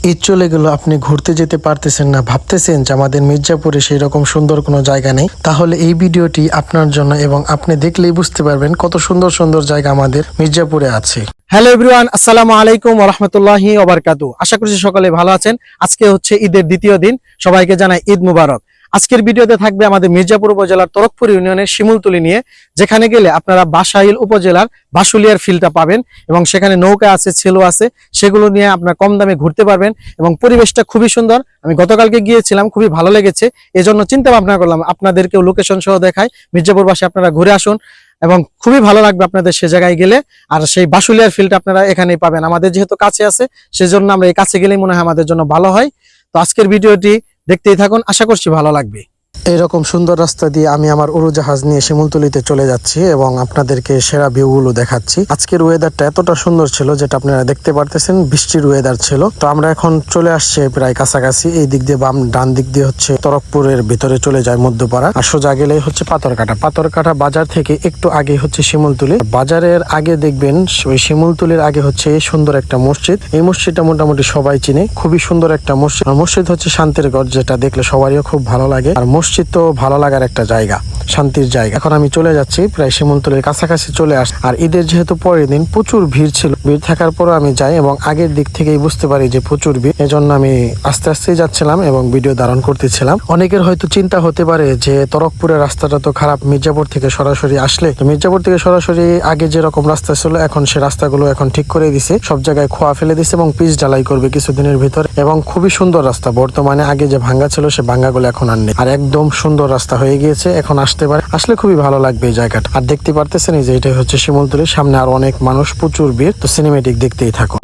ঈদ চলে গেল, আপনি ঘুরতে যেতে পারতেছেন না, ভাবতেছেন যে আমাদের মির্জাপুরে সেই রকম সুন্দর কোনো জায়গা নেই। তাহলে এই ভিডিওটি আপনার জন্য, এবং আপনি দেখলেই বুঝতে পারবেন কত সুন্দর সুন্দর জায়গা আমাদের মির্জাপুরে আছে। হ্যালো এভরিওয়ান, আসসালামু আলাইকুম ওয়া রাহমাতুল্লাহি ওয়া বারাকাতুহু। আশা করছি সকলে ভালো আছেন। আজকে হচ্ছে ঈদের দ্বিতীয় দিন, সবাইকে জানাই ঈদ মুবারক। আজকের ভিডিওতে থাকবে আমাদের মির্জাপুর উপজেলার তরকপুর ইউনিয়নের শিমুলতলি নিয়ে, যেখানে গেলে আপনারা বাসাইল উপজেলার বাসুলিয়ার ফিলটা পাবেন এবং সেখানে নৌকা আছে, ছেলো আছে, সেগুলো নিয়ে আপনারা কম দামে ঘুরতে পারবেন এবং পরিবেশটা খুবই সুন্দর। আমি গতকালকে গিয়েছিলাম, খুবই ভালো লেগেছে, এজন্য চিন্তা ভাবনা করলাম আপনাদেরকেও লোকেশন সহ দেখাই। মির্জাপুরবাসী আপনারা ঘুরে আসুন এবং খুবই ভালো লাগবে আপনাদের সে জায়গায় গেলে। আর সেই বাসুলিয়ার ফিল্ড আপনারা এখানেই পাবেন, আমাদের যেহেতু কাছে আছে সেজন্য আমরা এই কাছে গেলেই মনে হয় আমাদের জন্য ভালো হয়। তো আজকের ভিডিওটি দেখতেই থাকুন, আশা করছি ভালো লাগবে। এইরকম সুন্দর রাস্তা দিয়ে আমি আমার উড়োজাহাজ নিয়ে শিমুলতলিতে চলে যাচ্ছি এবং আপনাদেরকে সেরা ভিউগুলো দেখাচ্ছি। আজকের ওয়েদারটা এতটা সুন্দর ছিল, যেটা আপনারা দেখতে পারতেছেন, বৃষ্টির ওয়েদার ছিল। তো আমরা এখন চলে আসছি প্রায় কাছাকাছি। এই দিক দিয়ে ডান দিক দিয়ে হচ্ছে তরকপুরের ভিতরে চলে যায় মধ্যপাড়া, আর সোজা গেলেই হচ্ছে পাথরকাটা বাজার থেকে একটু আগে হচ্ছে শিমুলতলি। বাজারের আগে দেখবেন, ওই শিমুলতলির আগে হচ্ছে সুন্দর একটা মসজিদ। এই মসজিদটা মোটামুটি সবাই চিনে, খুবই সুন্দর একটা মসজিদ। মসজিদ হচ্ছে শান্তির ঘর, যেটা দেখলে সবারই খুব ভালো লাগে। আর মসজিদ তো ভালো লাগার একটা জায়গা, শান্তির জায়গা। এখন আমি চলে যাচ্ছি, প্রায় শিমুলতলির কাছাকাছি চলে আস। আর ঈদের যেহেতু পরের দিন, প্রচুর ভিড় ছিল। ভিড় থাকার পরও আমি যাই এবং আগের দিক থেকেই বুঝতে পারি যে প্রচুর ভিড়, এজন্য আমি আস্তে আস্তেই যাচ্ছিলাম এবং ভিডিও ধারণ করতেছিলাম। অনেকের হয়তো চিন্তা হতে পারে যে তরকপুরের রাস্তাটা তো খারাপ, মির্জাপুর থেকে সরাসরি আসলে। তো মির্জাপুর থেকে সরাসরি আগে যেরকম রাস্তা ছিল, এখন সে রাস্তাগুলো এখন ঠিক করে দিছে, সব জায়গায় খোয়া ফেলে দিছে এবং পিচ ঢালাই করবে কিছুদিনের ভিতর। এবং খুবই সুন্দর রাস্তা বর্তমানে, আগে যে ভাঙ্গা ছিল সে ভাঙ্গাগুলো এখন আর নেই, আর একদম সুন্দর রাস্তা হয়ে গিয়েছে। এখন আসলে খুবই ভালো লাগবে এই জায়গাটা। আর দেখতে পারতেছেন এই যে এটা হচ্ছে শিমুলতলির সামনে, আর অনেক মানুষ, প্রচুর ভিড়। তো সিনেমেটিক দেখতেই থাকো।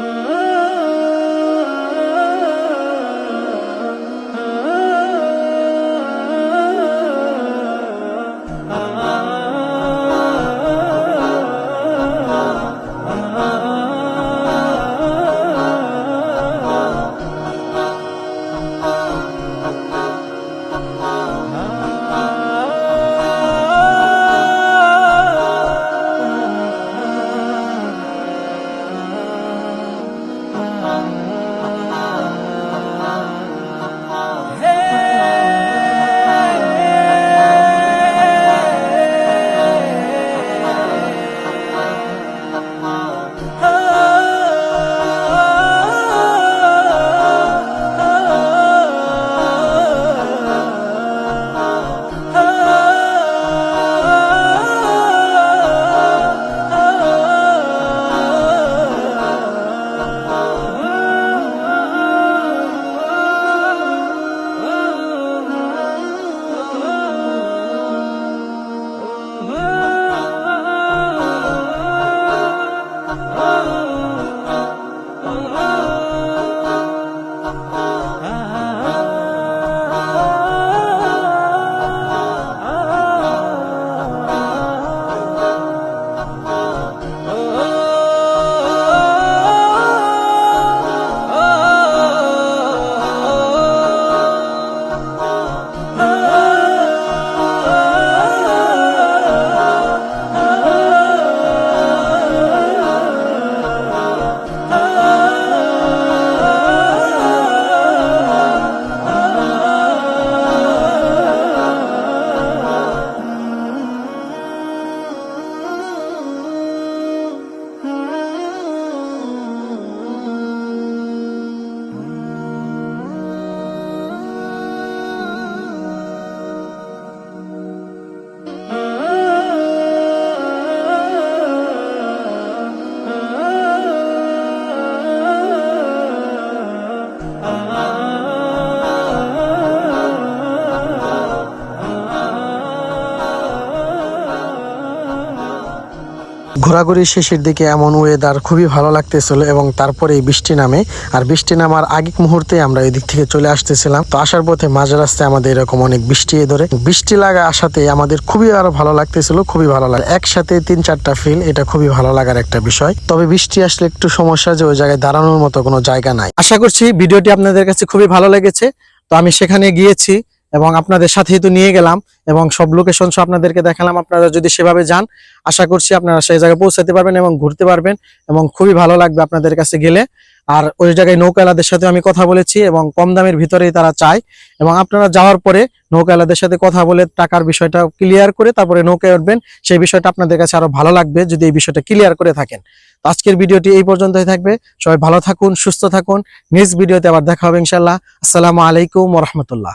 ঘোরাঘুরির শেষের দিকে এমন ওয়েদার, খুবই ভালো লাগতেছিল এবং তারপরে বৃষ্টি নামে। আর বৃষ্টি নামার আগের মুহূর্তে আমরা এদিক থেকে চলে আসতেছিলাম। তো আসার পথে মাঝ রাস্তায় আমাদের এরকম অনেক বৃষ্টি ধরে, বৃষ্টি লাগা আসাতে আমাদের খুবই আরো ভালো লাগতেছিল, খুবই ভালো লাগে। একসাথে 3-4টা ফিল, এটা খুবই ভালো লাগার একটা বিষয়। তবে বৃষ্টি আসলে একটু সমস্যা, যে ওই জায়গায় দাঁড়ানোর মতো কোনো জায়গা নাই। আশা করছি ভিডিওটি আপনাদের কাছে খুবই ভালো লেগেছে। তো আমি সেখানে গিয়েছি এবং আপনাদের সাথেই তো নিয়ে গেলাম এবং সব লোকেশন সব আপনাদেরকে দেখালাম। আপনারা যদি সেভাবে যান, আশা করছি আপনারা সেই জায়গায় পৌঁছাতে পারবেন এবং ঘুরতে পারবেন এবং খুবই ভালো লাগবে আপনাদের কাছে গেলে। আর ওই জায়গায় নৌকাওয়ালাদের সাথে আমি কথা বলেছি এবং কম দামের ভিতরেই তারা চায়। এবং আপনারা যাওয়ার পরে নৌকাওয়ালাদের সাথে কথা বলে টাকার বিষয়টা ক্লিয়ার করে তারপরে নৌকায় উঠবেন, সেই বিষয়টা আপনাদের কাছে আরো ভালো লাগবে যদি এই বিষয়টা ক্লিয়ার করে থাকেন। তো আজকের ভিডিওটি এই পর্যন্তই থাকবে। সবাই ভালো থাকুন, সুস্থ থাকুন। নেক্সট ভিডিওতে আবার দেখা হবে ইনশাআল্লাহ। আসসালামু আলাইকুম ওয়া রাহমাতুল্লাহ।